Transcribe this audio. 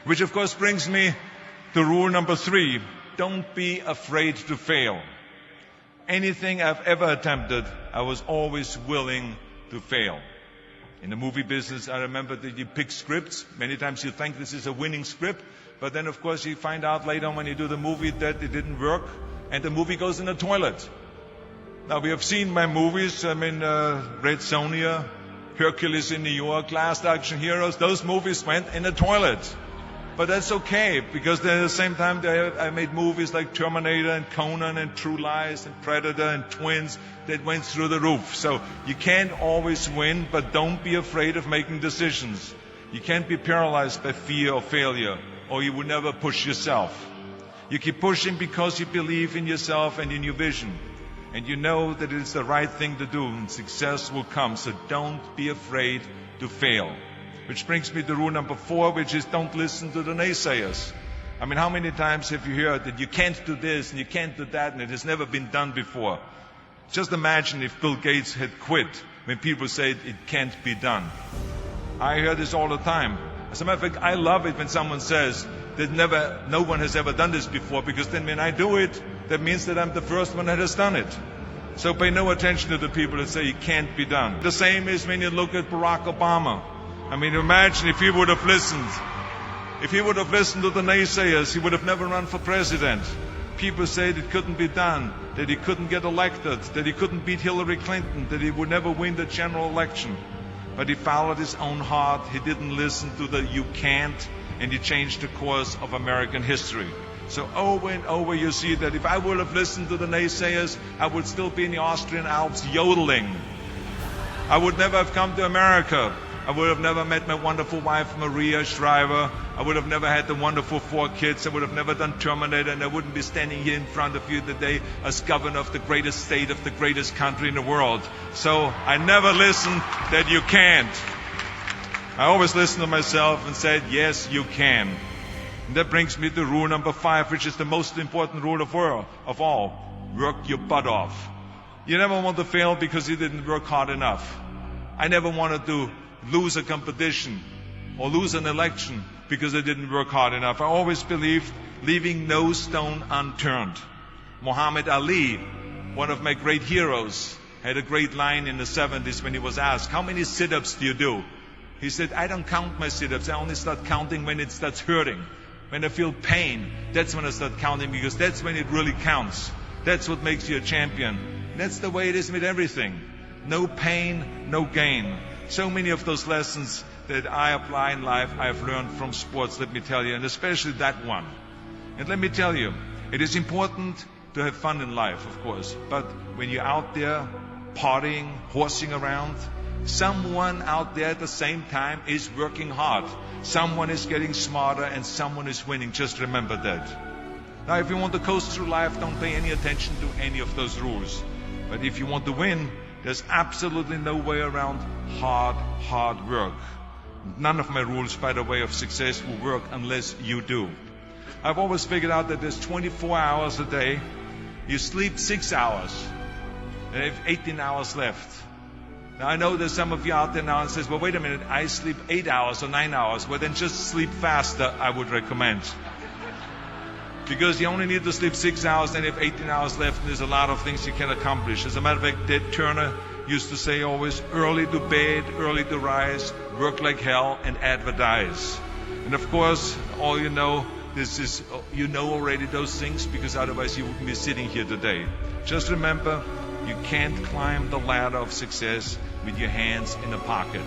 Which of course brings me to rule number 3. Don't be afraid to fail. Anything I've ever attempted, I was always willing to fail. In the movie business, I remember that you pick scripts. Many times you think this is a winning script, but then of course you find out later on when you do the movie that it didn't work, and the movie goes in the toilet. Now we have seen my movies, Red Sonja, Hercules in New York, Last Action Heroes, those movies went in the toilet. But that's okay, because at the same time I made movies like Terminator and Conan and True Lies and Predator and Twins that went through the roof. So you can't always win, but don't be afraid of making decisions. You can't be paralyzed by fear of failure, or you will never push yourself. You keep pushing because you believe in yourself and in your vision. And you know that it is the right thing to do, and success will come. So don't be afraid to fail. Which brings me to rule number 4, which is don't listen to the naysayers. I mean, how many times have you heard that you can't do this and you can't do that and it has never been done before? Just imagine if Bill Gates had quit when people said it can't be done. I hear this all the time. As a matter of fact, I love it when someone says that no one has ever done this before, because then when I do it, that means that I'm the first one that has done it. So pay no attention to the people that say it can't be done. The same is when you look at Barack Obama. I mean, imagine if he would have listened. If he would have listened to the naysayers, he would have never run for president. People said it couldn't be done, that he couldn't get elected, that he couldn't beat Hillary Clinton, that he would never win the general election. But he followed his own heart. He didn't listen to the you can't, and he changed the course of American history. So over and over you see that if I would have listened to the naysayers, I would still be in the Austrian Alps yodeling. I would never have come to America. I would have never met my wonderful wife, Maria Shriver. I would have never had the wonderful 4 kids. I would have never done Terminator, and I wouldn't be standing here in front of you today as governor of the greatest state of the greatest country in the world. So I never listened that you can't. I always listened to myself and said, yes, you can. And that brings me to rule number 5, which is the most important rule of all. Work your butt off. You never want to fail because you didn't work hard enough. I never wanted to lose a competition or lose an election because I didn't work hard enough. I always believed leaving no stone unturned. Muhammad Ali, one of my great heroes, had a great line in the 70s when he was asked, how many sit-ups do you do? He said, I don't count my sit-ups. I only start counting when it starts hurting. When I feel pain, that's when I start counting, because that's when it really counts. That's what makes you a champion. That's the way it is with everything. No pain, no gain. So many of those lessons that I apply in life, I have learned from sports, let me tell you, and especially that one. And let me tell you, it is important to have fun in life, of course, but when you're out there partying, horsing around, someone out there at the same time is working hard. Someone is getting smarter and someone is winning. Just remember that. Now, if you want to coast through life, don't pay any attention to any of those rules. But if you want to win, there's absolutely no way around hard work. None of my rules, by the way, of success will work unless you do. I've always figured out that there's 24 hours a day. You sleep 6 hours, and you have 18 hours left. Now, I know there's some of you out there now and says, well, wait a minute, I sleep 8 hours or 9 hours. Well, then just sleep faster, I would recommend. Because you only need to sleep 6 hours, then you have 18 hours left, and there's a lot of things you can accomplish. As a matter of fact, Ted Turner used to say always, early to bed, early to rise, work like hell, and advertise. And of course, all you know, you know already those things, because otherwise you wouldn't be sitting here today. Just remember, you can't climb the ladder of success with your hands in a pocket.